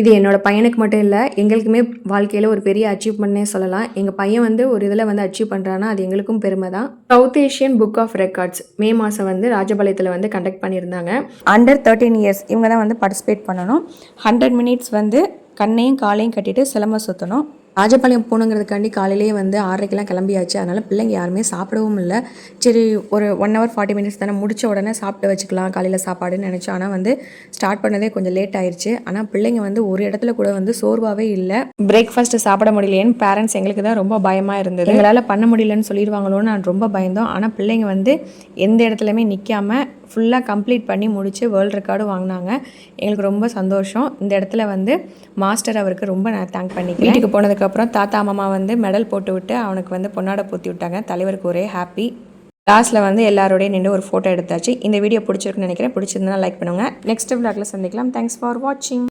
இது என்னோட பையனுக்கு மட்டும் இல்லை, எங்களுக்குமே வாழ்க்கையில் ஒரு பெரிய அச்சீவ்மெண்ட்னே சொல்லலாம். எங்கள் பையன் வந்து ஒரு இதில் வந்து அச்சீவ் பண்ணுறான்னா அது எங்களுக்கும் பெருமை தான். South Asian book of records May மாதம் வந்து ராஜபாளையத்தில் வந்து கண்டக்ட் பண்ணியிருந்தாங்க. அண்டர் 13 இயர்ஸ் இவங்க தான் வந்து பார்ட்டிசிபேட் பண்ணணும். 100 மினிட்ஸ் வந்து கண்ணையும் காலையும் கட்டிட்டு சிலம்ப சுற்றணும். ராஜபாளையம் போகணுங்கிறதுக்காண்டி காலையிலேயே வந்து 6:30க்கெல்லாம் கிளம்பியாச்சு. அதனால் பிள்ளைங்க யாருமே சாப்பிடவும் இல்லை. சரி ஒரு 1 hour 40 minutes தானே, முடிச்ச உடனே சாப்பிட்டு வச்சுக்கலாம் காலையில் சாப்பாடுன்னு நினச்சோம். ஆனால் வந்து ஸ்டார்ட் பண்ணதே கொஞ்சம் லேட் ஆயிடுச்சு. ஆனால் பிள்ளைங்க வந்து ஒரு இடத்துல கூட வந்து சோர்வாகவே இல்லை. பிரேக்ஃபாஸ்ட் சாப்பிட முடியலையேன்னு பேரண்ட்ஸ் எங்களுக்கு தான் ரொம்ப பயமாக இருந்தது. எங்களால் பண்ண முடியலன்னு சொல்லிடுவாங்களோன்னு நான் ரொம்ப பயந்தோம். ஆனால் பிள்ளைங்க வந்து எந்த இடத்துலையுமே நிற்காமல் ஃபுல்லாக கம்ப்ளீட் பண்ணி முடித்து வேர்ல்டு ரெக்கார்டும் வாங்கினாங்க. எங்களுக்கு ரொம்ப சந்தோஷம். இந்த இடத்துல வந்து மாஸ்டர் அவருக்கு ரொம்ப நான் தேங்க் பண்ணிக்கிறேன். வீட்டுக்கு போனதுக்கப்புறம் தாத்தா மாமா வந்து மெடல் போட்டு விட்டு அவனுக்கு வந்து பொன்னாடை பூத்தி விட்டாங்க. தலைவருக்கு ஒரே ஹாப்பி. லாஸ்ட்டில் வந்து எல்லாரோடய நின்று ஒரு ஃபோட்டோ எடுத்தாச்சு. இந்த வீடியோ பிடிச்சிருக்குன்னு நினைக்கிறேன். பிடிச்சிருந்தா லைக் பண்ணுங்கள். நெக்ஸ்ட் vlogல சந்திக்கலாம். தேங்க்ஸ் ஃபார் வாட்சிங்.